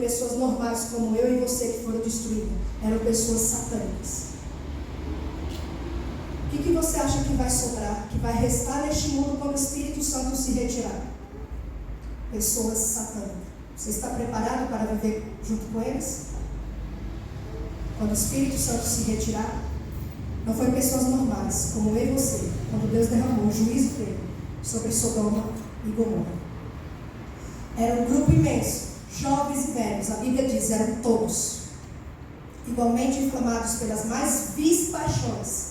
pessoas normais como eu e você que foram destruídas. Eram pessoas satânicas. O que você acha que vai sobrar, que vai restar neste mundo quando o Espírito Santo se retirar? Pessoas satânicas. Você está preparado para viver junto com eles? Quando o Espírito Santo se retirar, não foi pessoas normais, como eu e você, quando Deus derramou o juízo dele sobre Sodoma e Gomorra. Era um grupo imenso, jovens e velhos, a Bíblia diz, eram todos, igualmente inflamados pelas mais vis paixões,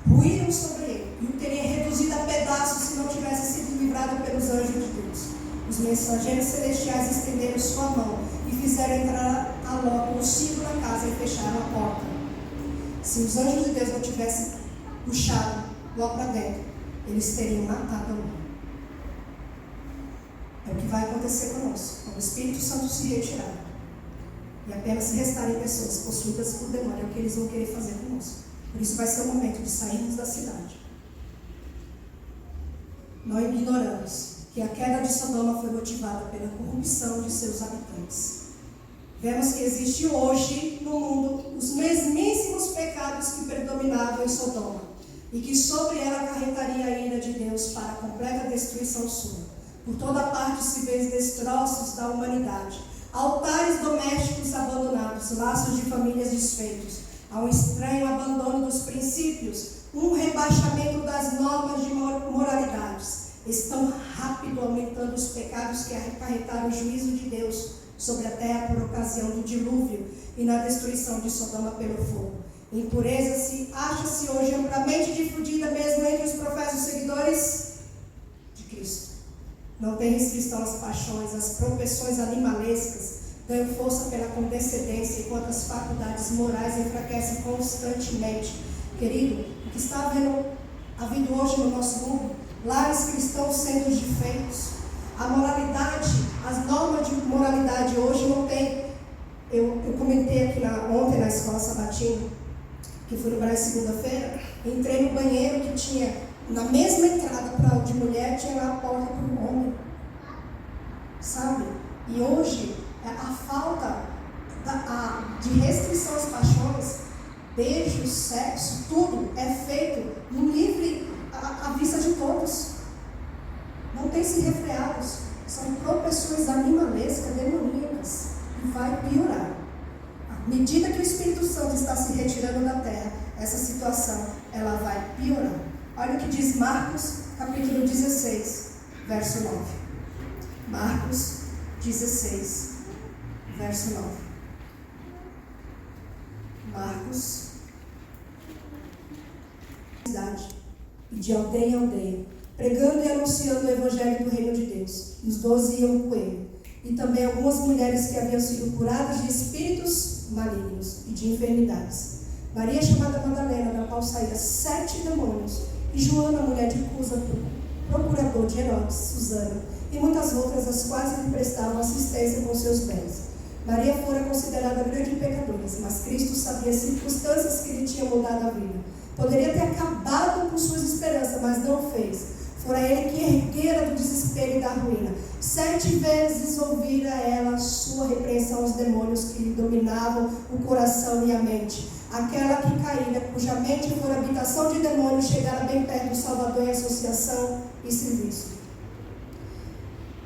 ruíram sobre ele e o teria reduzido a pedaços se não tivesse sido livrado pelos anjos de Deus. Os mensageiros celestiais estenderam sua mão e fizeram entrar a Ló consigo na casa e fecharam a porta. Se os anjos de Deus não tivessem puxado Ló para dentro, eles teriam matado Ló. É o que vai acontecer conosco, quando o Espírito Santo se retirar e apenas restarem pessoas possuídas por demônio, é o que eles vão querer fazer conosco. Por isso vai ser o momento de sairmos da cidade. Nós ignoramos que a queda de Sodoma foi motivada pela corrupção de seus habitantes. Vemos que existe hoje no mundo os mesmíssimos pecados que predominavam em Sodoma e que sobre ela acarretaria a ira de Deus para a completa destruição sua. Por toda parte se vê destroços da humanidade, altares domésticos abandonados, laços de famílias desfeitos, há um estranho abandono dos princípios, um rebaixamento das normas de moralidades. Estão rápido aumentando os pecados que acarretaram o juízo de Deus sobre a terra por ocasião do dilúvio e na destruição de Sodoma pelo fogo. Impureza acha-se hoje amplamente difundida mesmo entre os professos seguidores de Cristo. Não tem restrição às paixões, às propensões animalescas, ganham força pela condescendência, enquanto as faculdades morais enfraquecem constantemente. Querido, o que está havendo hoje no nosso mundo, lares cristãos sendo desfeitos, a moralidade, as normas de moralidade hoje não tem. Eu comentei aqui ontem na escola sabatina, que fui no Brasil segunda-feira, entrei no banheiro que tinha, na mesma entrada para o de mulher, tinha lá a porta para o homem, sabe? E hoje, a falta de restrição às paixões, beijo, sexo, tudo é feito no livre à vista de todos. Não tem se refreados, são propensões animalescas, demoníacas, e vai piorar. À medida que o Espírito Santo está se retirando da terra, essa situação, ela vai piorar. Olha o que diz Marcos, capítulo 16, verso 9. Marcos 16, verso 9. Marcos, e de aldeia em aldeia, pregando e anunciando o evangelho do reino de Deus. E os 12 iam com ele. E também algumas mulheres que haviam sido curadas de espíritos malignos e de enfermidades. Maria, chamada Madalena, da qual saíram 7 demônios, e Joana, mulher de Cusa, procurador de Herodes, Susana, e muitas outras, as quais lhe prestavam assistência com seus bens. Maria fora considerada grande pecadora, mas Cristo sabia as circunstâncias que lhe tinham mudado a vida. Poderia ter acabado com suas esperanças, mas não fez. Fora ele que erguera do desespero e da ruína. 7 vezes ouvira ela sua repreensão aos demônios que lhe dominavam o coração e a mente. Aquela que caíra, cuja mente fora habitação de demônios, chegara bem perto do Salvador em associação e serviço.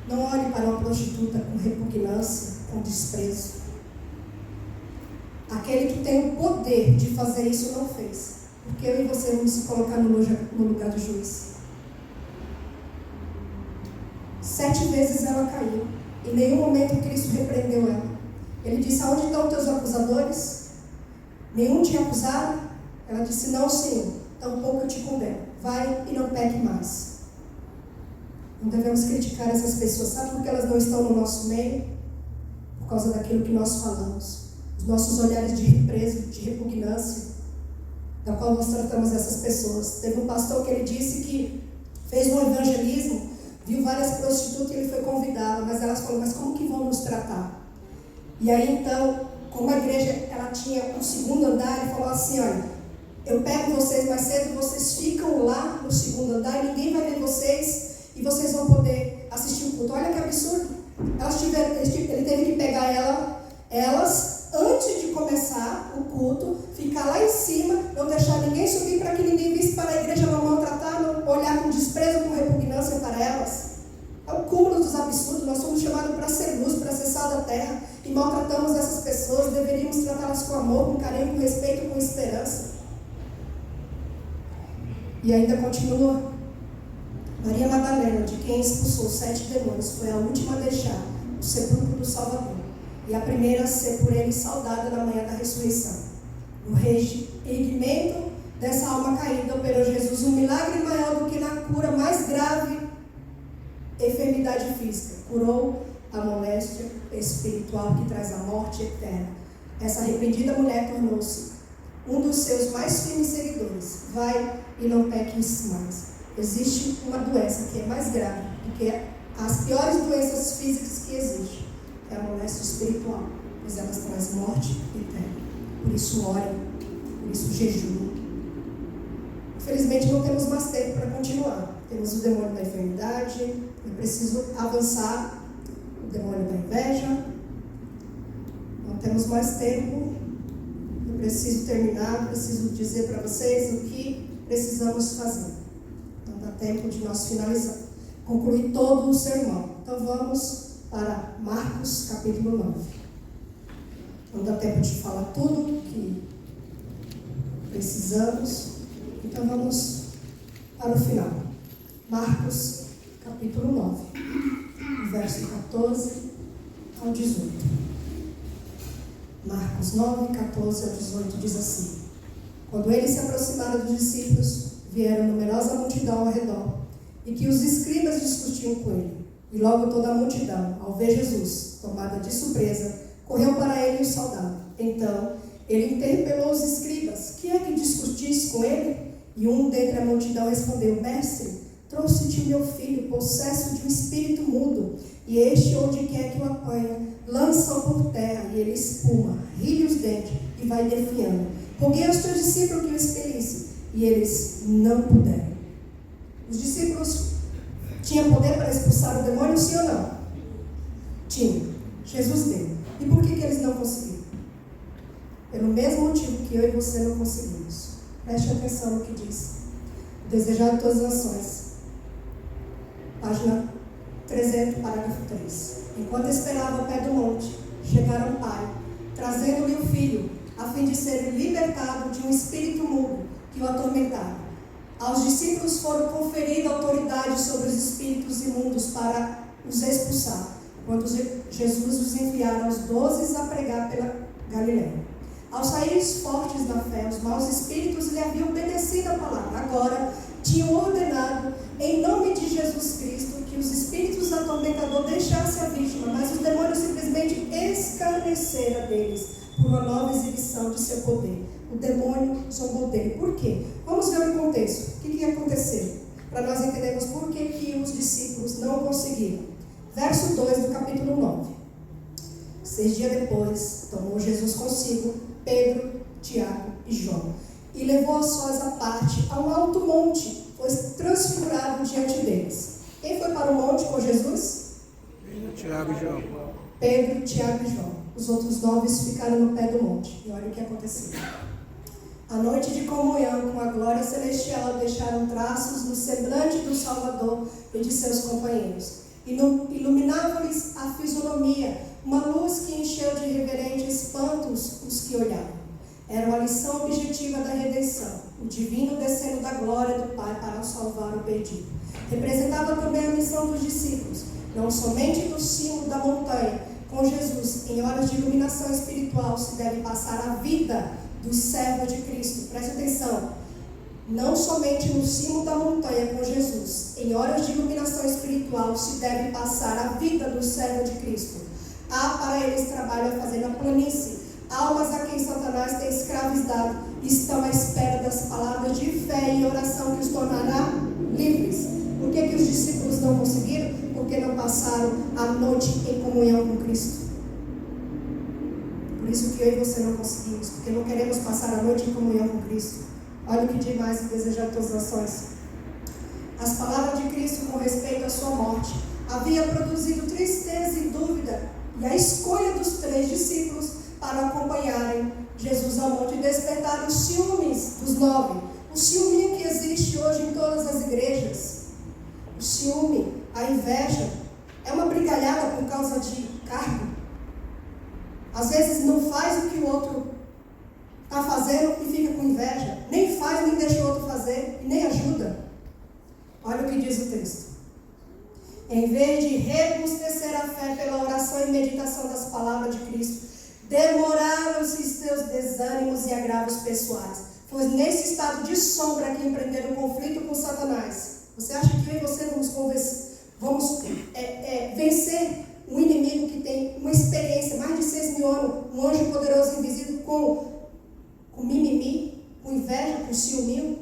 Não olhe para uma prostituta com repugnância, com desprezo. Aquele que tem o poder de fazer isso não fez. Porque eu e você vamos se colocar no lugar do juiz. 7 vezes ela caiu. Em nenhum momento Cristo repreendeu ela. Ele disse: aonde estão teus acusadores? Nenhum te acusaram? Ela disse: não, Senhor, tampouco eu te condeno. Vai e não peque mais. Não devemos criticar essas pessoas. Sabe por que elas não estão no nosso meio? Por causa daquilo que nós falamos. Os nossos olhares de represo, de repugnância, da qual nós tratamos essas pessoas. Teve um pastor que ele disse que fez um evangelismo, viu várias prostitutas e ele foi convidado, mas elas falaram: mas como que vão nos tratar? E aí então, como a igreja ela tinha um segundo andar, ele falou assim: olha, eu pego vocês mais cedo, vocês ficam lá no segundo andar, ninguém vai ver vocês e vocês vão poder assistir o culto. Olha que absurdo. Ele teve que pegar ela terra e maltratamos essas pessoas, deveríamos tratá-las com amor, com carinho, com respeito, com esperança. E ainda continua. Maria Madalena, de quem expulsou 7 demônios, foi a última a deixar o sepulcro do Salvador e a primeira a ser por ele saudada na manhã da ressurreição. No reerguimento dessa alma caída operou Jesus um milagre maior do que na cura mais grave enfermidade física. Curou a moléstia espiritual que traz a morte eterna. Essa arrependida mulher tornou-se um dos seus mais firmes seguidores. Vai e não peques mais. Existe uma doença que é mais grave do que as piores doenças físicas que existem. É a moléstia espiritual, pois elas trazem morte eterna. Por isso ore, por isso jejum. Infelizmente não temos mais tempo para continuar. Temos o demônio da enfermidade, eu preciso avançar, o demônio da inveja. Não temos mais tempo, eu preciso terminar, preciso dizer para vocês o que precisamos fazer. Não dá tempo de nós finalizar, concluir todo o sermão. Então vamos para Marcos capítulo 9. Não dá tempo de falar tudo que precisamos, então vamos para o final. Marcos capítulo 9, verso 14 ao 18. Marcos 9, 14 ao 18 diz assim: Quando eles se aproximaram dos discípulos, vieram numerosa multidão ao redor, e que os escribas discutiam com ele. E logo toda a multidão, ao ver Jesus, tomada de surpresa, correu para ele e o saudava. Então, ele interpelou os escribas: Que é que discutis com ele? E um dentre a multidão respondeu: Mestre, trouxe-te meu filho, possesso de um espírito mudo, e este, onde quer que o apanha, lança-o por terra, e ele espuma, ri-lhe os dentes, e vai definhando. Roguei aos teus discípulos que o expelissem, e eles não puderam. Os discípulos tinham poder para expulsar o demônio, sim ou não? Tinha. Jesus deu. E por que eles não conseguiram? Pelo mesmo motivo que eu e você não conseguimos. Preste atenção no que diz. Desejar de todas as nações. Página 300, parágrafo 3. Enquanto esperava ao pé do monte, chegaram o pai, trazendo-lhe o filho, a fim de ser libertado de um espírito mudo que o atormentava. Aos discípulos foram conferida autoridade sobre os espíritos imundos para os expulsar, quando Jesus os enviara aos 12 a pregar pela Galiléia. Ao saírem fortes na fé, os maus espíritos lhe haviam obedecido a palavra. Agora tinham ordenado, em nome de Jesus Cristo, que os espíritos atormentadores deixassem a vítima, mas os demônios simplesmente escarneceram deles por uma nova exibição de seu poder. O demônio zombou dele. Por quê? Vamos ver o contexto. O que aconteceu? Para nós entendermos por que os discípulos não conseguiram. Verso 2 do capítulo 9. 6 dias depois, tomou Jesus consigo Pedro, Tiago e João, e levou a sós à parte a um alto monte, foi transfigurado diante deles. Quem foi para o monte com Jesus? Pedro, Tiago e João. Pedro, Tiago e João. Os outros 9 ficaram no pé do monte. E olha o que aconteceu. A noite de comunhão com a glória celestial deixaram traços no semblante do Salvador e de seus companheiros. Iluminava-lhes a fisionomia, uma luz que encheu de reverente espanto os que olhavam. Era a lição objetiva da redenção, o divino descendo da glória do Pai para salvar o perdido. Representava também a missão dos discípulos, não somente no cimo da montanha. Com Jesus, em horas de iluminação espiritual, se deve passar a vida do servo de Cristo. Preste atenção. Não somente no cimo da montanha com Jesus, em horas de iluminação espiritual, se deve passar a vida do servo de Cristo. Há para eles trabalho a fazer na planície. Almas a quem Satanás tem escravizado estão à espera das palavras de fé e oração que os tornará livres. Por que os discípulos não conseguiram? Porque não passaram a noite em comunhão com Cristo. Por isso que eu e você não conseguimos, porque não queremos passar a noite em comunhão com Cristo. Olha o que diz mais em Desejar Todas as Nações. As palavras de Cristo com respeito à sua morte havia produzido tristeza e dúvida, e a escolha dos 3 discípulos para acompanharem Jesus ao monte despertaram os ciúmes dos 9. O ciúme que existe hoje em todas as igrejas. O ciúme, a inveja, é uma brigalhada por causa de cargo. Às vezes não faz o que o outro está fazendo e fica com inveja. Nem faz, nem deixa o outro fazer e nem ajuda. Olha o que diz o texto. Em vez de rebustecer a fé pela oração e meditação das palavras de Cristo, demoraram-se seus desânimos e agravos pessoais. Foi nesse estado de sombra que empreenderam o conflito com Satanás. Você acha que eu e você vamos vencer um inimigo que tem uma experiência, mais de 6.000 anos, um anjo poderoso invisível com mimimi, com inveja, com ciúminho?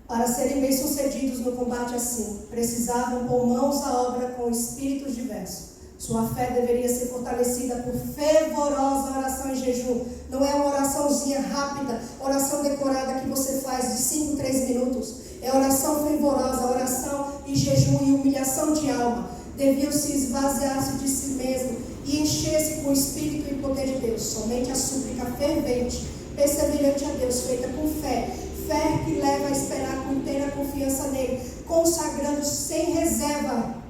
Para serem bem-sucedidos no combate assim, precisavam pôr mãos à obra com espíritos diversos. Sua fé deveria ser fortalecida por fervorosa oração e jejum. Não é uma oraçãozinha rápida, oração decorada que você faz de 5, 3 minutos. É oração fervorosa, oração e jejum e humilhação de alma. Deviam se esvaziar-se de si mesmo e encher-se com o Espírito e poder de Deus. Somente a súplica fervente, perseverante a Deus, feita com fé. Fé que leva a esperar com inteira confiança nele, consagrando sem reserva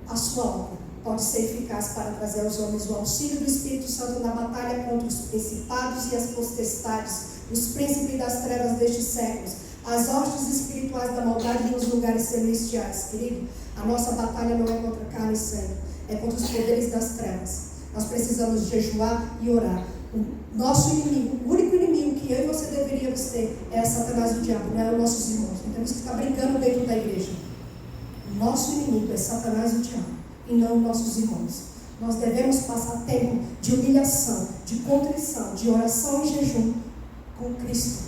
a sua obra, pode ser eficaz para trazer aos homens o auxílio do Espírito Santo na batalha contra os principados e as potestades, os príncipes das trevas destes séculos, as hostes espirituais da maldade nos lugares celestiais. Querido, a nossa batalha não é contra carne e sangue, é contra os poderes das trevas. Nós precisamos jejuar e orar. O nosso inimigo, o único inimigo que eu e você deveríamos ter é Satanás e o diabo, não é os nossos irmãos. Não temos que ficar brincando dentro da igreja. O nosso inimigo é Satanás e o diabo, e não os nossos irmãos. Nós devemos passar tempo de humilhação, de contrição, de oração e jejum com Cristo.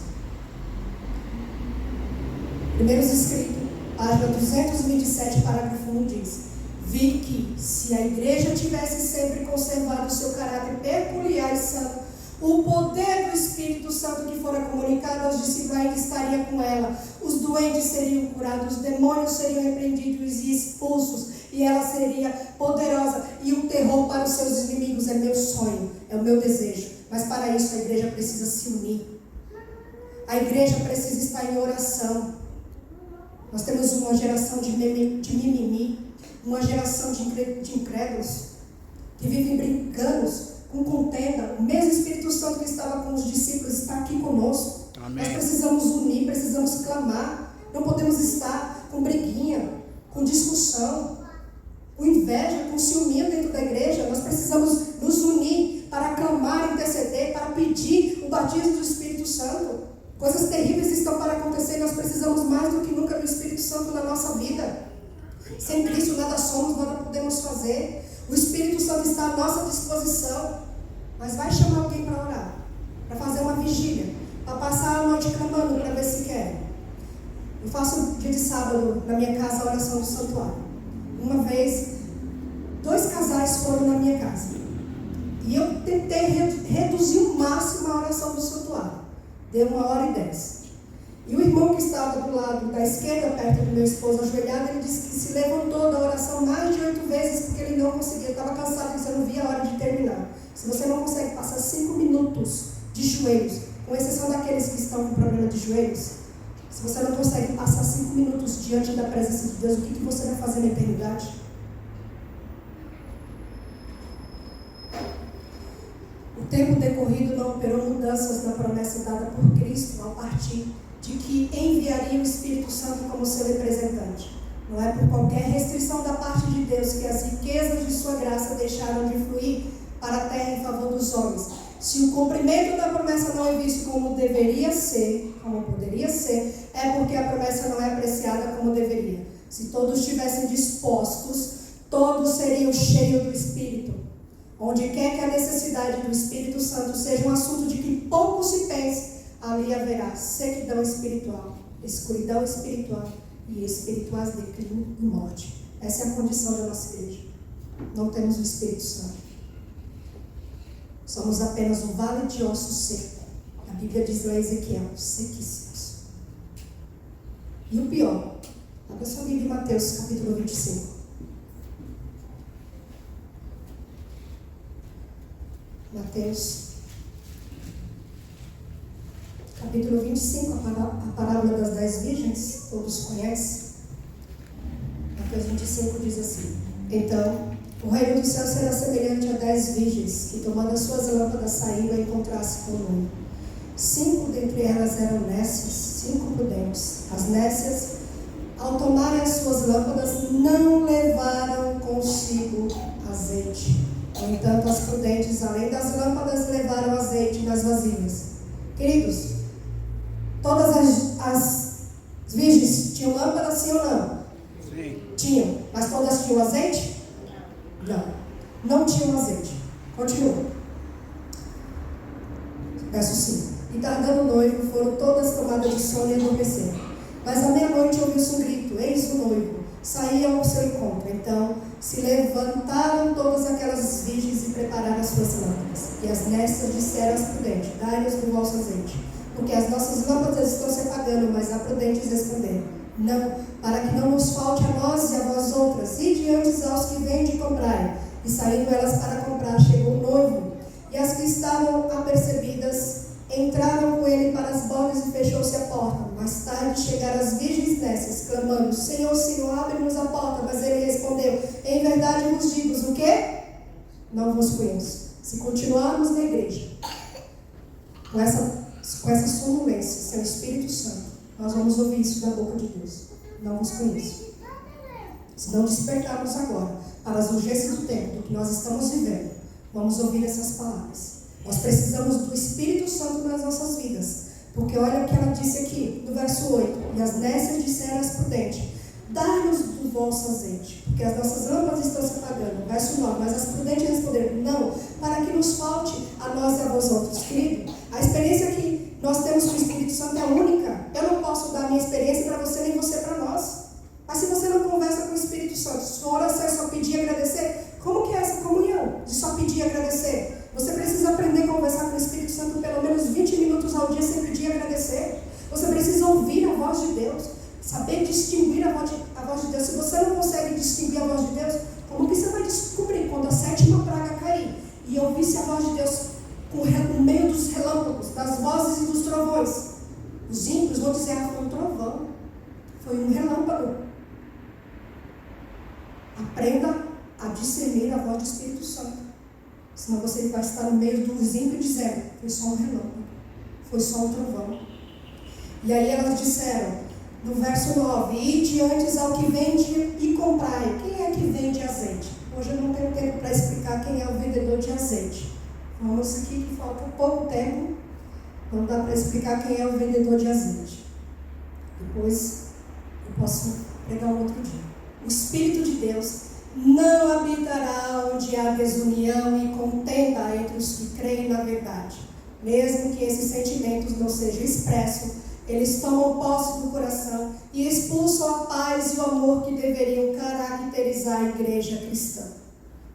Primeiros Escritos, página 227, parágrafo 1 diz: vi que, se a igreja tivesse sempre conservado o seu caráter peculiar e santo, o poder do Espírito Santo que fora comunicado aos discípulos ainda estaria com ela. Os doentes seriam curados, os demônios seriam repreendidos e expulsos, e ela seria poderosa. E um terror para os seus inimigos é meu sonho, é o meu desejo. Mas para isso a igreja precisa se unir. A igreja precisa estar em oração. Nós temos uma geração de mimimi, uma geração de incrédulos, que vivem brincando com contenda. O mesmo Espírito Santo que estava com os discípulos está aqui conosco. Amém. Nós precisamos unir, precisamos clamar. Não podemos estar com briguinha, com discussão, com inveja, com ciúminho dentro da igreja. Nós precisamos nos unir para clamar, interceder, para pedir o batismo do Espírito Santo. Coisas terríveis estão para acontecer e nós precisamos mais do que nunca do Espírito Santo na nossa vida. Sem Cristo nada somos, nada podemos fazer. O Espírito Santo está à nossa disposição. Mas vai chamar alguém para orar, para fazer uma vigília, para passar a noite clamando para ver se quer. Eu faço dia de sábado na minha casa a oração do santuário. Uma vez, 2 casais foram na minha casa. E eu tentei reduzir o máximo a oração do santuário. Deu 1h10. E o irmão que estava do lado da esquerda, perto do meu esposo ajoelhado, ele disse que se levantou da oração mais de 8 vezes porque ele não conseguia, estava cansado, disse: eu não via a hora de terminar. Se você não consegue passar 5 minutos de joelhos, com exceção daqueles que estão com problema de joelhos, se você não consegue passar 5 minutos diante da presença de Deus, o que você vai fazer na eternidade? O tempo decorrido não operou mudanças na promessa dada por Cristo a partir de que enviaria o Espírito Santo como seu representante. Não é por qualquer restrição da parte de Deus que as riquezas de sua graça deixaram de fluir para a terra em favor dos homens. Se o cumprimento da promessa não é visto como deveria ser, como poderia ser, é porque a promessa não é apreciada como deveria. Se todos estivessem dispostos, todos seriam cheios do Espírito. Onde quer que a necessidade do Espírito Santo seja um assunto de que pouco se pense, ali haverá sequidão espiritual, escuridão espiritual e espirituais declínio e morte. Essa é a condição da nossa igreja. Não temos o Espírito Santo. Somos apenas um vale de ossos secos. A Bíblia diz lá em Ezequiel, sequíssimos. E o pior, abra sua Bíblia em Mateus, capítulo 25. Mateus, capítulo 25, a parábola das 10 virgens, todos conhecem. Mateus 25 diz assim: Então, o reino do céu será semelhante a 10 virgens, que tomando as suas lâmpadas saíram a encontrar-se com o noivo. 5 dentre elas eram nécias, 5 prudentes. As nécias, ao tomarem as suas lâmpadas, não levaram consigo azeite. No entanto, as prudentes, além das lâmpadas, levaram azeite nas vasilhas. Queridos, todas as virgens tinham lâmpada, sim ou não? Sim. Tinham. Mas todas tinham azeite? Não. Não tinham azeite. Continua. Verso 5. E tardando o noivo, foram todas tomadas de sono e adormeceram. Mas à meia-noite ouviu-se um grito: eis o noivo. Saíam ao seu encontro. Então se levantaram todas aquelas virgens e prepararam as suas lâmpadas. E as nécias disseram às prudentes: dai-nos do vosso azeite, porque as nossas lâmpadas estão se apagando. Mas as prudentes responderam: não, para que não nos falte a nós e a vós outras, e diante aos que vêm de comprar. E saindo elas para comprar, chegou o noivo. E as que estavam apercebidas entraram com ele para as bodas e fechou-se a porta. Mais tarde chegaram as virgens nécias, clamando: Senhor, Senhor, abre-nos a porta. Mas ele respondeu: em verdade vos digo, o quê? Não vos conheço. Se continuarmos na igreja com essa sonolência, sem o Espírito Santo, nós vamos ouvir isso da boca de Deus: não vos conheço. Se não despertarmos agora para as urgências do tempo, do que nós estamos vivendo, vamos ouvir essas palavras. Nós precisamos do Espírito Santo nas nossas vidas. Porque olha o que ela disse aqui, no verso 8. E as nécias disseram às prudentes: dai-nos do vosso azeite, porque as nossas lâmpadas estão se apagando. Verso 9. Mas as prudentes responderam: não, para que nos falte a nós e a vós outros. Querido, a experiência que nós temos com o Espírito Santo é única. Eu não posso dar a minha experiência para você, nem você para nós. Mas se você não conversa com o Espírito Santo, sua oração é só pedir e agradecer, como que é essa comunhão de só pedir e agradecer? Você precisa aprender a conversar com o Espírito Santo pelo menos 20 minutos ao dia, sem pedir e agradecer. Você precisa ouvir a voz de Deus, saber distinguir a voz de Deus. Se você não consegue distinguir a voz de Deus, como que você vai descobrir quando a 7ª praga cair e ouvisse a voz de Deus no meio dos relâmpagos, das vozes e dos trovões? Os ímpios vão dizer: foi um trovão, foi um relâmpago. Aprenda a discernir a voz do Espírito Santo. Senão você vai estar no meio dos ímpios dizendo: foi só um relâmpago, foi só um trovão. E aí elas disseram, no verso 9: e diante ao que vende e comprai. Quem é que vende azeite? Hoje eu não tenho tempo para explicar quem é o vendedor de azeite. Vamos aqui que falta pouco tempo, não dá para explicar quem é o vendedor de azeite. Depois eu posso pregar um outro dia. O Espírito de Deus não habitará onde há desunião e contenda entre os que creem na verdade. Mesmo que esses sentimentos não sejam expressos, eles tomam posse do coração e expulsam a paz e o amor que deveriam caracterizar a igreja cristã.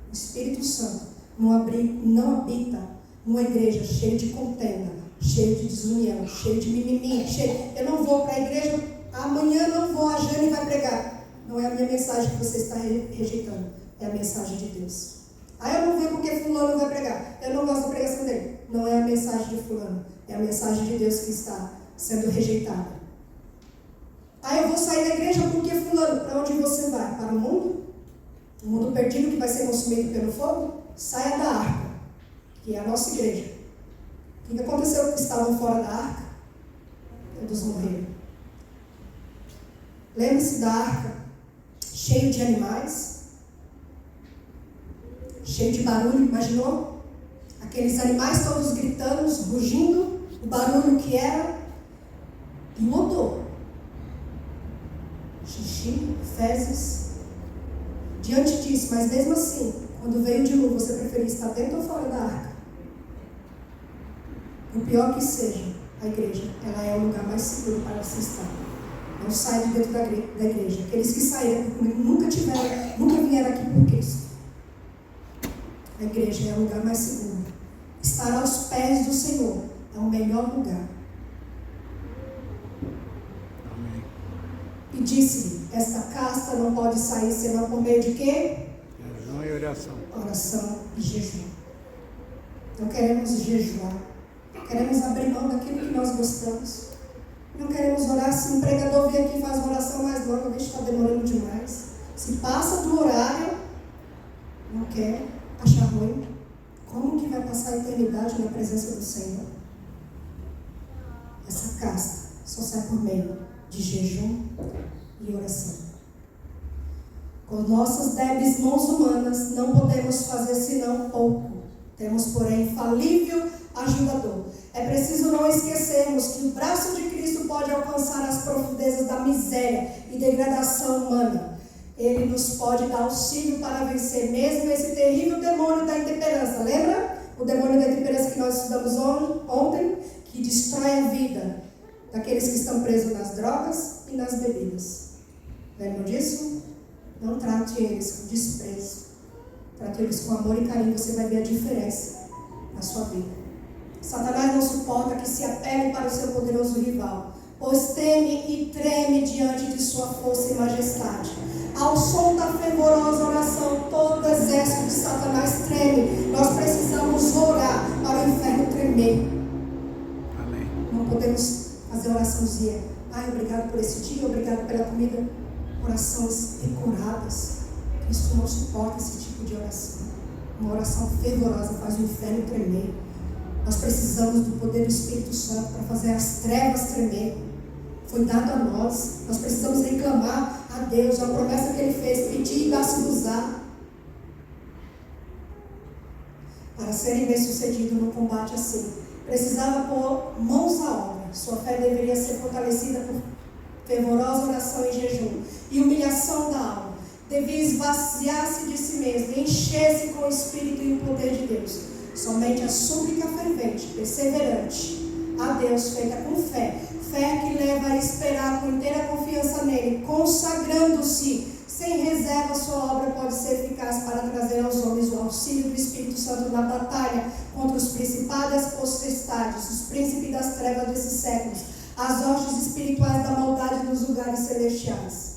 O Espírito Santo não habita numa igreja cheia de contenda, cheia de desunião, cheia de mimimi, eu não vou para a igreja, amanhã não vou, a Jane vai pregar. Não é a minha mensagem que você está rejeitando, é a mensagem de Deus. Eu não venho porque fulano vai pregar, eu não gosto da pregação dele. Não é a mensagem de fulano, é a mensagem de Deus que está sendo rejeitada. Eu vou sair da igreja porque fulano. Para onde você vai? Para o mundo? O mundo perdido que vai ser consumido pelo fogo? Saia da arca, que é a nossa igreja. O que aconteceu com os que estavam fora da arca? Todos morreram. Lembre-se da arca, cheio de animais, cheio de barulho, imaginou? Aqueles animais todos gritando, rugindo, o barulho que era, e o odor. Xixi, fezes. Diante disso, mas mesmo assim, quando veio o dilúvio, você preferia estar dentro ou fora da arca? O pior que seja, a igreja, ela é o lugar mais seguro para você estar. Não sai de dentro da igreja. Aqueles que saíram nunca vieram aqui por Cristo. A igreja é o lugar mais seguro. Estar aos pés do Senhor é o melhor lugar. Amém. E disse-lhe: esta casta não pode sair senão por meio de quê? Jejum e oração. Oração e jejum. Não queremos jejuar. Queremos abrir mão daquilo que nós gostamos. Não queremos orar. Se um pregador vem aqui e faz uma oração mais longa, deixa, está demorando demais. Se passa do horário, não quer, acha ruim. Como que vai passar a eternidade na presença do Senhor? Essa casca só sai por meio de jejum e oração. Com nossas débeis mãos humanas, não podemos fazer senão pouco. Temos, porém, infalível ajudador. É preciso não esquecermos que o braço de Cristo pode alcançar as profundezas da miséria e degradação humana. Ele nos pode dar auxílio para vencer mesmo esse terrível demônio da intemperança. Lembra? O demônio da intemperança que nós estudamos ontem, que destrói a vida daqueles que estão presos nas drogas e nas bebidas. Lembram disso? Não trate eles com desprezo. Trate eles com amor e carinho. Você vai ver a diferença na sua vida. Satanás não suporta que se apegue para o seu poderoso rival, pois teme e treme diante de sua força e majestade. Ao som da fervorosa oração, todo o exército de Satanás treme. Nós precisamos orar para o inferno tremer. Amém. Não podemos fazer oraçãozinha. Ai, obrigado por esse dia, obrigado pela comida. Orações decoradas. Cristo não suporta esse tipo de oração. Uma oração fervorosa faz o inferno tremer. Nós precisamos do poder do Espírito Santo para fazer as trevas tremer. Foi dado a nós. Nós precisamos reclamar a Deus a promessa que Ele fez, pedir e dar-se-vos-á. Para serem bem-sucedidos no combate assim, precisava pôr mãos à obra. Sua fé deveria ser fortalecida por fervorosa oração e jejum e humilhação da alma. Devia esvaziar-se de si mesmo, encher-se com o Espírito e o poder de Deus. Somente a súplica fervente, perseverante a Deus, feita com fé que leva a esperar com inteira confiança nele, consagrando-se sem reserva, sua obra pode ser eficaz para trazer aos homens o auxílio do Espírito Santo na batalha contra os principados e as potestades, os príncipes das trevas desses séculos, as hostes espirituais da maldade nos lugares celestiais.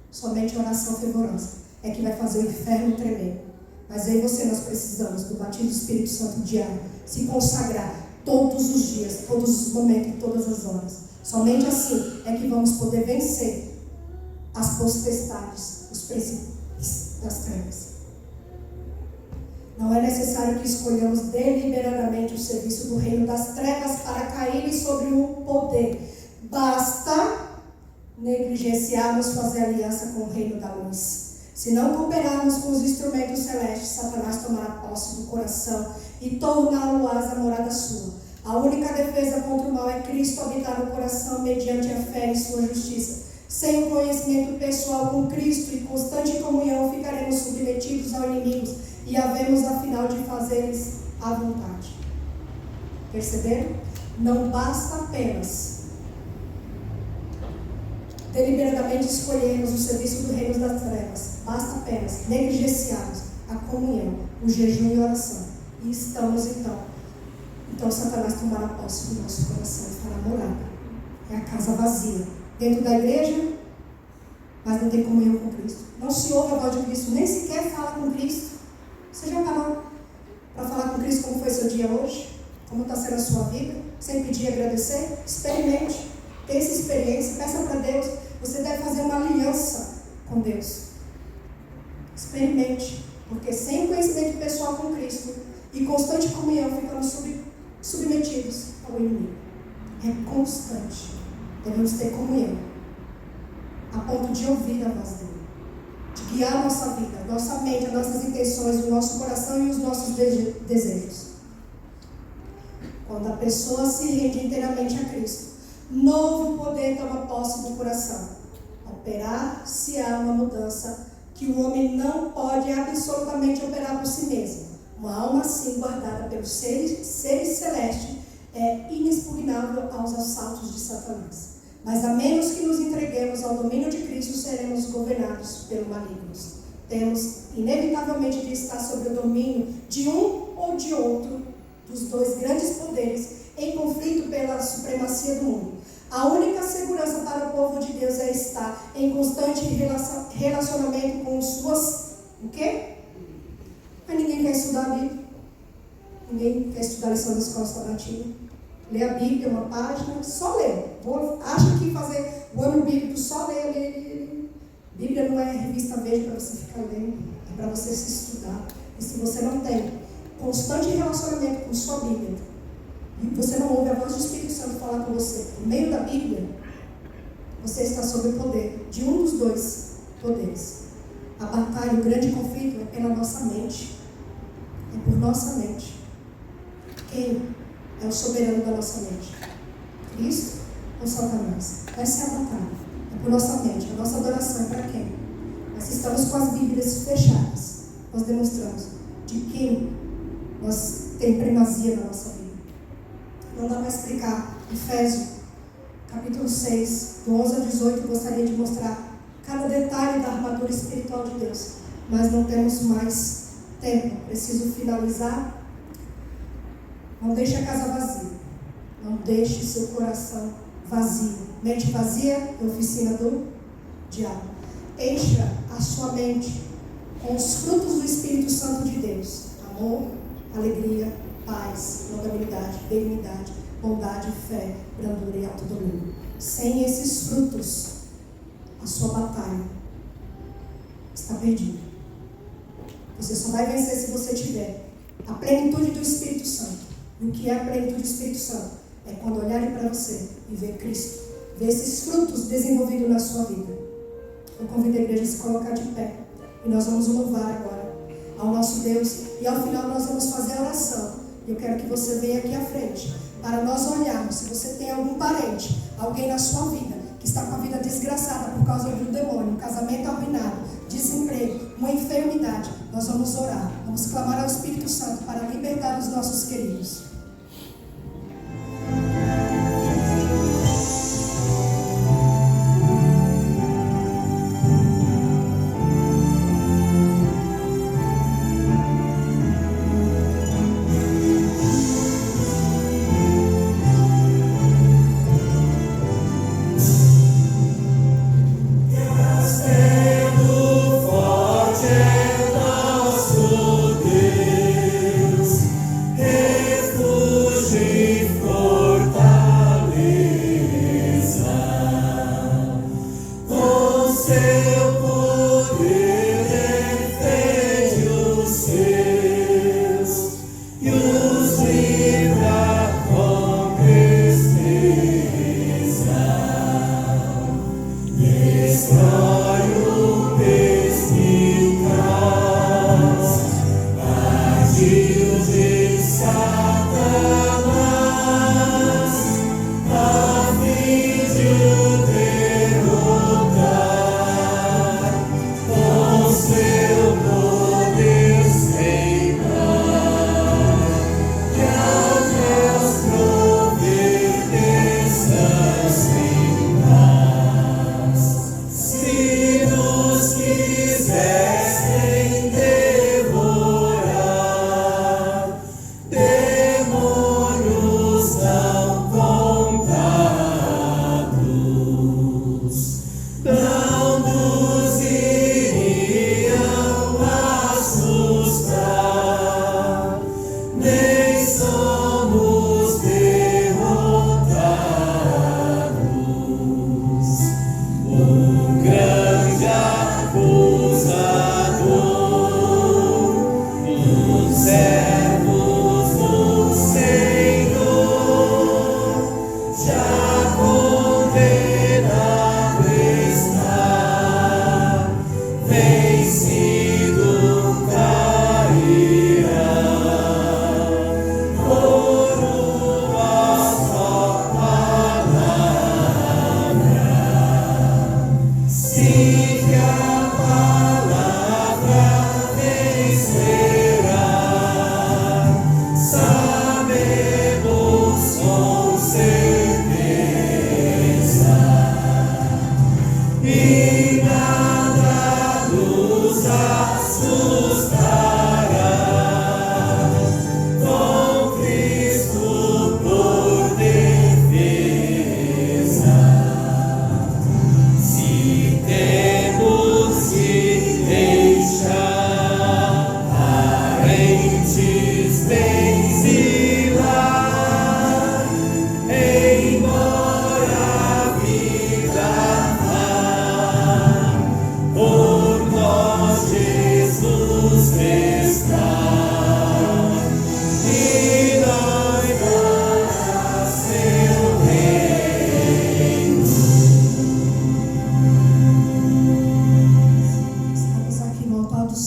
Somente a oração fervorosa é que vai fazer o inferno tremer. Mas eu e você, nós precisamos do batismo do Espírito Santo diário, se consagrar todos os dias, todos os momentos, todas as horas. Somente assim é que vamos poder vencer as potestades, os príncipes das trevas. Não é necessário que escolhamos deliberadamente o serviço do reino das trevas para cair sobre o poder. Basta negligenciarmos fazer aliança com o reino da luz. Se não cooperarmos com os instrumentos celestes, Satanás tomará posse do coração e torná-lo-ás a morada sua. A única defesa contra o mal é Cristo habitar no coração mediante a fé em sua justiça. Sem o conhecimento pessoal com Cristo e constante comunhão, ficaremos submetidos ao inimigo e havemos afinal de fazer-lhes a vontade. Perceberam? Não basta apenas deliberadamente escolhermos o serviço do reino das trevas. Basta apenas negligenciarmos a comunhão, o jejum e a oração. E estamos então Satanás tomará posse do nosso coração, estará morada. É a casa vazia. Dentro da igreja, mas não tem comunhão com Cristo. Não se ouve a voz de Cristo, nem sequer fala com Cristo. Você já parou para falar com Cristo como foi seu dia hoje? Como está sendo a sua vida? Sem pedir e agradecer? Experimente. Tenha essa experiência, peça para Deus. Você deve fazer uma aliança com Deus. Experimente. Porque sem conhecimento pessoal com Cristo e constante comunhão, ficamos submetidos ao inimigo. É constante. Devemos ter comunhão, a ponto de ouvir a voz dele, de guiar a nossa vida, a nossa mente, as nossas intenções, o nosso coração e os nossos desejos. Quando a pessoa se rende inteiramente a Cristo, novo poder toma posse do coração. Operar-se-á uma mudança que o homem não pode absolutamente operar por si mesmo. Uma alma assim guardada pelos seres celestes é inexpugnável aos assaltos de Satanás. Mas a menos que nos entreguemos ao domínio de Cristo, seremos governados pelo maligno. Temos inevitavelmente de estar sob o domínio de um ou de outro dos dois grandes poderes em conflito pela supremacia do mundo. A única segurança para o povo de Deus é estar em constante relacionamento com suas... O quê? Mas ninguém quer estudar a Bíblia. Ninguém quer estudar a lição da escola sabatina. Ler a Bíblia, uma página, só ler. Acha que fazer o ano bíblico só ler. Bíblia não é revista verde para você ficar lendo, é para você se estudar. E se você não tem constante relacionamento com sua Bíblia, e você não ouve a voz do Espírito Santo falar com você por meio da Bíblia, você está sob o poder de um dos dois poderes. A batalha, o grande conflito é pela nossa mente. É por nossa mente. Quem é o soberano da nossa mente? Cristo ou Satanás? Essa é a batalha. É por nossa mente. A nossa adoração é para quem? Nós estamos com as Bíblias fechadas. Nós demonstramos de quem nós temos primazia na nossa vida. Não dá para explicar. Efésios, capítulo 6, do 11 ao 18, eu gostaria de mostrar cada detalhe da armadura espiritual de Deus. Mas não temos mais tempo. Preciso finalizar. Não deixe a casa vazia. Não deixe seu coração vazio. Mente vazia é oficina do diabo. Encha a sua mente com os frutos do Espírito Santo de Deus. Amor, alegria, paz, longanimidade, benignidade, bondade, fé, brandura e autodomínio. Sem esses frutos, a sua batalha está perdida. Você só vai vencer se você tiver a plenitude do Espírito Santo. E o que é a plenitude do Espírito Santo? É quando olharem para você e ver Cristo, ver esses frutos desenvolvidos na sua vida. Eu convido a igreja a se colocar de pé. E nós vamos louvar agora ao nosso Deus. E ao final nós vamos fazer a oração. Eu quero que você venha aqui à frente, para nós olharmos. Se você tem algum parente, alguém na sua vida, que está com a vida desgraçada por causa do demônio, um casamento arruinado, desemprego, uma enfermidade, nós vamos orar. Vamos clamar ao Espírito Santo para libertar os nossos queridos.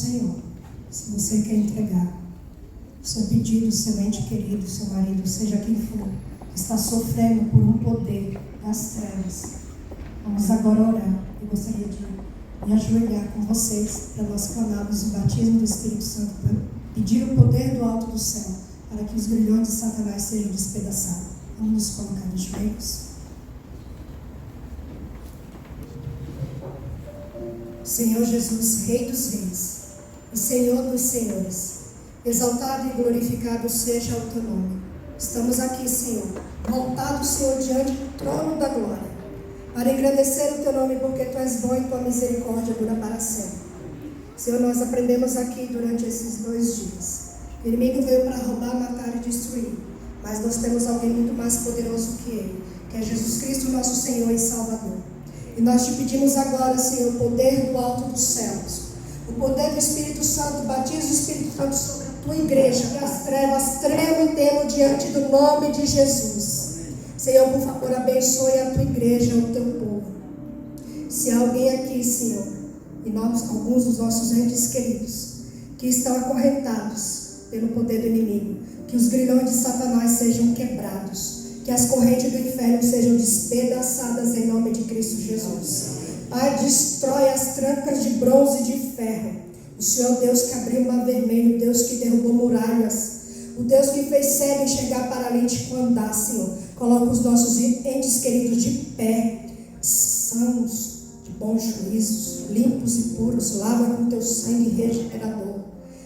Senhor, se você quer entregar o seu pedido, seu ente querido, seu marido, seja quem for, que está sofrendo por um poder das trevas. Vamos agora orar. Eu gostaria de me ajoelhar com vocês para nós clamarmos o batismo do Espírito Santo, para pedir o poder do alto do céu, para que os grilhões de Satanás sejam despedaçados. Vamos nos colocar de joelhos. Senhor Jesus, Rei dos Reis e Senhor dos Senhores, exaltado e glorificado seja o teu nome. Estamos aqui, Senhor, voltados, Senhor, diante do trono da glória, para engrandecer o teu nome, porque tu és bom e tua misericórdia dura para sempre. Senhor, nós aprendemos aqui durante esses 2 dias. O inimigo veio para roubar, matar e destruir, mas nós temos alguém muito mais poderoso que ele, que é Jesus Cristo, nosso Senhor e Salvador. E nós te pedimos agora, Senhor, o poder do alto dos céus, o poder do Espírito Santo, batiza o Espírito Santo sobre a tua igreja, que as trevas tremam e temam diante do nome de Jesus. Senhor, por favor, abençoe a tua igreja, o teu povo. Se há alguém aqui, Senhor, e nós, alguns dos nossos entes queridos, que estão acorrentados pelo poder do inimigo, que os grilhões de Satanás sejam quebrados, que as correntes do inferno sejam despedaçadas em nome de Cristo Jesus. Pai, destrói as trancas de bronze e de ferro. O Senhor Deus que abriu o mar vermelho, o Deus que derrubou muralhas, o Deus que fez cego enxergar, paralítico andar, Senhor. Coloca os nossos entes queridos de pé, sãos, de bons juízos, limpos e puros. Lava com teu sangue regenerador.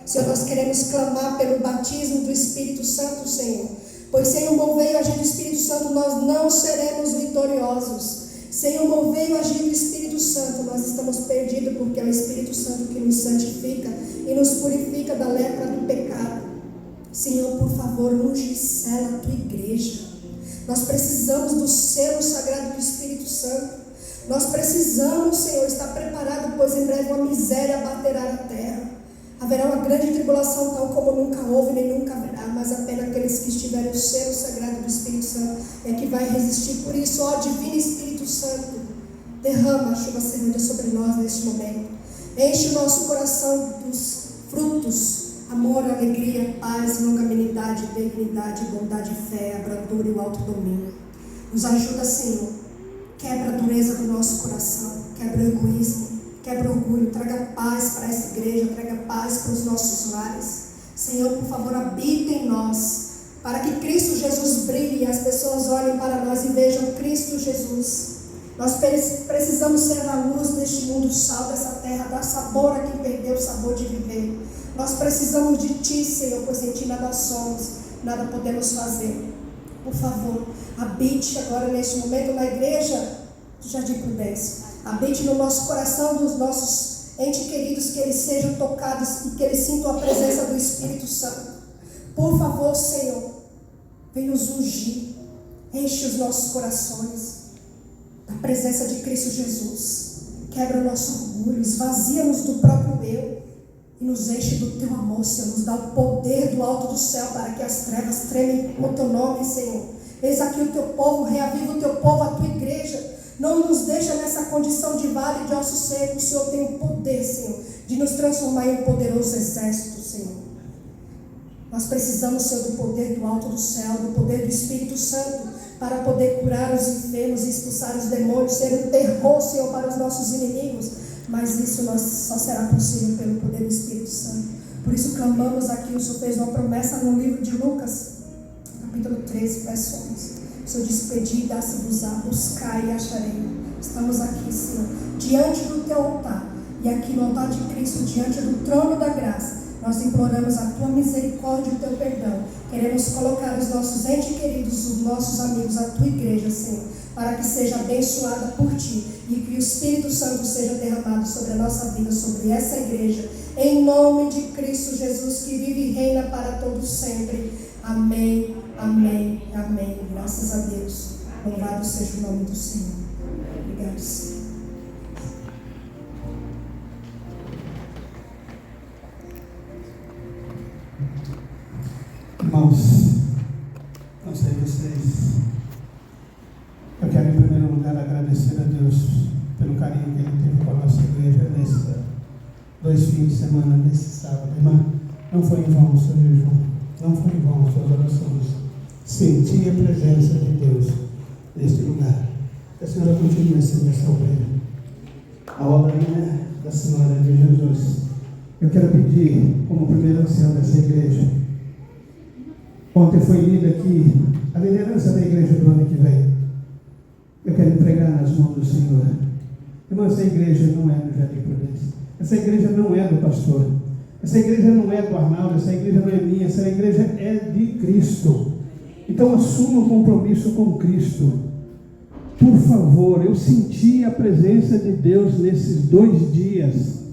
Senhor, nós queremos clamar pelo batismo do Espírito Santo, Senhor. Pois sem o mover e agir do Espírito Santo, nós não seremos vitoriosos. Sem o mover e agir do Espírito Santo, nós estamos perdidos, porque é o Espírito Santo que nos santifica e nos purifica da lepra do pecado. Senhor, por favor, unge e sela a tua igreja. Nós precisamos do selo sagrado do Espírito Santo. Nós precisamos, Senhor, estar preparado, pois em breve uma miséria baterá na terra. Haverá uma grande tribulação, tal como nunca houve nem nunca haverá, mas apenas aqueles que estiverem o selo sagrado do Espírito Santo é que vai resistir. Por isso, ó Divino Espírito Santo, derrama a chuva serrana sobre nós neste momento. Enche o nosso coração dos frutos: amor, alegria, paz, longanimidade, benignidade, bondade, fé, a brandura e o alto domínio. Nos ajuda, Senhor. Quebra a dureza do nosso coração, quebra o egoísmo, quebra o orgulho, traga paz para essa igreja, traga paz para os nossos lares. Senhor, por favor, habita em nós, para que Cristo Jesus brilhe e as pessoas olhem para nós e vejam Cristo Jesus. Nós precisamos ser a luz neste mundo, sal dessa terra, dar sabor a quem perdeu o sabor de viver. Nós precisamos de Ti, Senhor, pois sem Ti nada somos, nada podemos fazer. Por favor, habite agora neste momento na igreja do Jardim Prudência. Habite no nosso coração, dos nossos entes queridos, que eles sejam tocados e que eles sintam a presença do Espírito Santo. Por favor, Senhor, vem nos ungir, enche os nossos corações da presença de Cristo Jesus. Quebra o nosso orgulho, esvazia-nos do próprio eu e nos enche do Teu amor, Senhor. Nos dá o poder do alto do céu para que as trevas tremem com o Teu nome, Senhor. Eis aqui o Teu povo, reaviva o Teu povo, a Tua igreja. Não nos deixa nessa condição de vale de ossos secos. O Senhor tem o poder, Senhor, de nos transformar em um poderoso exército, Senhor. Nós precisamos, Senhor, do poder do alto do céu, do poder do Espírito Santo, para poder curar os enfermos e expulsar os demônios, ser um terror, Senhor, para os nossos inimigos. Mas isso só será possível pelo poder do Espírito Santo. Por isso clamamos aqui. O Senhor fez uma promessa no livro de Lucas, capítulo 13, verso 11. O Senhor disse: pedi e dá-se-vos-á, buscai e acharei. Estamos aqui, Senhor, diante do Teu altar. E aqui no altar de Cristo, diante do trono da graça, nós imploramos a Tua misericórdia e o Teu perdão. Queremos colocar os nossos entes queridos, os nossos amigos, a Tua igreja, Senhor, para que seja abençoada por Ti e que o Espírito Santo seja derramado sobre a nossa vida, sobre essa igreja, em nome de Cristo Jesus, que vive e reina para todos sempre. Amém, amém, amém. Graças a Deus. Louvado seja o nome do Senhor. Obrigado, Senhor. Irmãos, não sei vocês, eu quero em primeiro lugar agradecer a Deus pelo carinho que Ele teve com a nossa igreja 2 fins de semana nesse sábado. Irmã, não foi em vão o seu jejum, não foi em vão as suas orações. Senti a presença de Deus neste lugar. Que a senhora continue sendo essa obreira. A obra não é da Senhora de Jesus. Eu quero pedir, como primeiro ancião dessa igreja, ontem foi lida aqui a liderança da igreja do ano que vem. Eu quero entregar nas mãos do Senhor. Irmão, essa igreja não é do Jardim Prudência. Essa igreja não é do pastor. Essa igreja não é do Arnaldo. Essa igreja não é minha. Essa igreja é de Cristo. Então assuma um compromisso com Cristo. Por favor, eu senti a presença de Deus nesses 2 dias.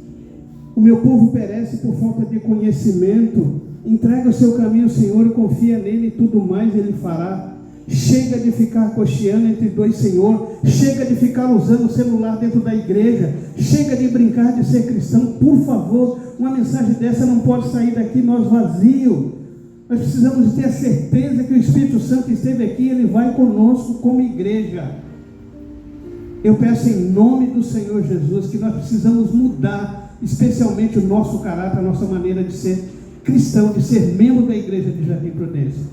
O meu povo perece por falta de conhecimento. Entrega o seu caminho ao Senhor e confia nele e tudo mais ele fará. Chega de ficar cocheando entre 2 senhor. Chega de ficar usando o celular dentro da igreja. Chega de brincar de ser cristão. Por favor, uma mensagem dessa não pode sair daqui nós vazio. Nós precisamos ter a certeza que o Espírito Santo esteve aqui, ele vai conosco como igreja. Eu peço em nome do Senhor Jesus que nós precisamos mudar, especialmente o nosso caráter, a nossa maneira de ser cristão, de ser membro da igreja de Jardim Prudência.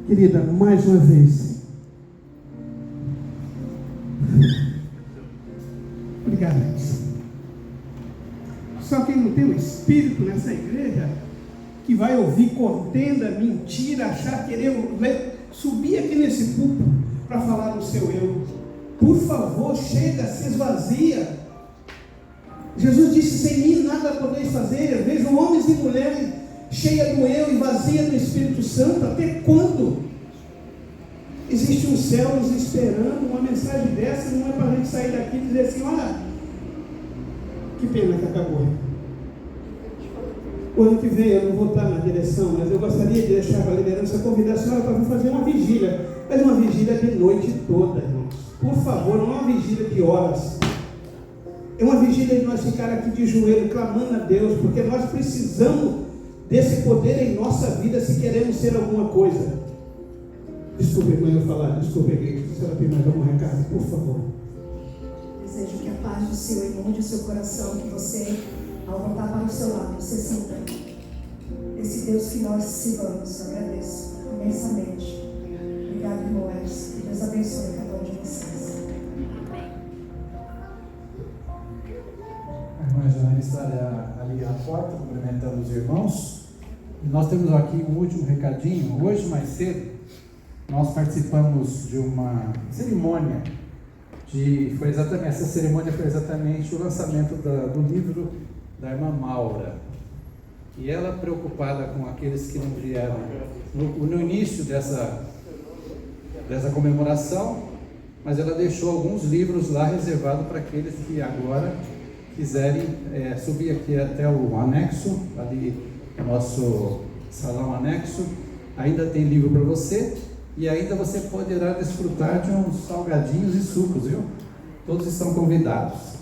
Querida, mais uma vez, obrigado. Só quem não tem o Espírito nessa igreja, que vai ouvir contenda, mentira, achar, querer subir aqui nesse púlpito para falar do seu eu. Por favor, chega, se esvazia. Jesus disse: sem mim nada podeis fazer. Eu vejo homens e mulheres cheias do eu e vazia do Espírito Santo. Até quando? Existe um céu nos esperando. Uma mensagem dessa não é para a gente sair daqui e dizer assim: olha, que pena que acabou. O ano que vem eu não vou estar na direção, mas eu gostaria de deixar a liderança convidar a senhora para vir fazer uma vigília. Mas uma vigília de noite toda, irmãos. Por favor, não é uma vigília de horas. É uma vigília de nós ficar aqui de joelho, clamando a Deus, porque nós precisamos desse poder em nossa vida se queremos ser alguma coisa. Desculpe, irmã, eu falar, desculpe, igreja, se ela tem mais algum recado, por favor. Desejo que a paz do Senhor inunde o seu coração, que você, ao voltar para o seu lado, você sinta esse Deus que nós sirvamos. Agradeço imensamente. Obrigado, irmão Edson. Que Deus abençoe cada um de vocês. A irmã Joana estará ali à porta, cumprimentando os irmãos. E nós temos aqui um último recadinho. Hoje, mais cedo, nós participamos de uma cerimônia. Essa cerimônia foi exatamente o lançamento do livro da irmã Maura. E ela, preocupada com aqueles que não vieram no início dessa comemoração, mas ela deixou alguns livros lá reservados para aqueles que agora quiserem subir aqui até o anexo, ali nosso salão anexo. Ainda tem livro para você e ainda você poderá desfrutar de uns salgadinhos e sucos, viu? Todos estão convidados.